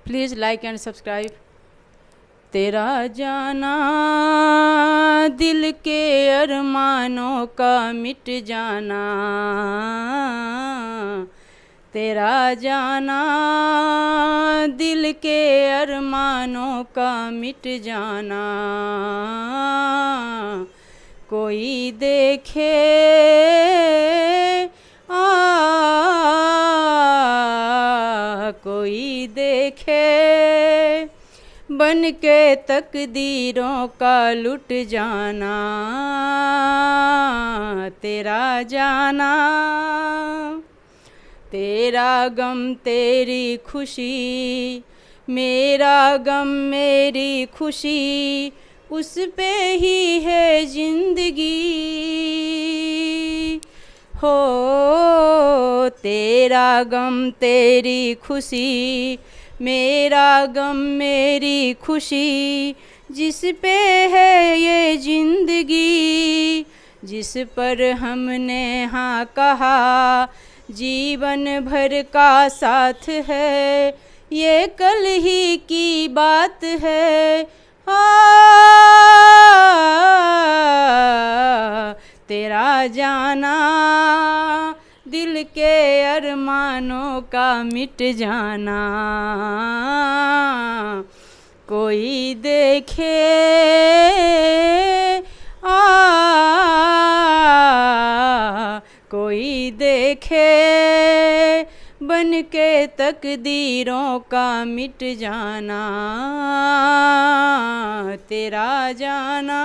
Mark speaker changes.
Speaker 1: Please like and subscribe. तेरा जाना दिल के अरमानों का मिट जाना, तेरा जाना दिल के अरमानों का मिट जाना। कोई देखे कोई देखे बन के तकदीरों का लुट जाना, तेरा जाना। तेरा गम तेरी खुशी, मेरा गम मेरी खुशी, उस पे ही है जिंदगी हो। तेरा गम तेरी खुशी, मेरा गम मेरी खुशी, जिस पे है ये जिंदगी, जिस पर हमने हाँ कहा, जीवन भर का साथ है, ये कल ही की बात है। तेरा जाना दिल के अरमानों का मिट जाना। कोई देखे कोई देखे बन के तकदीरों का मिट जाना, तेरा जाना।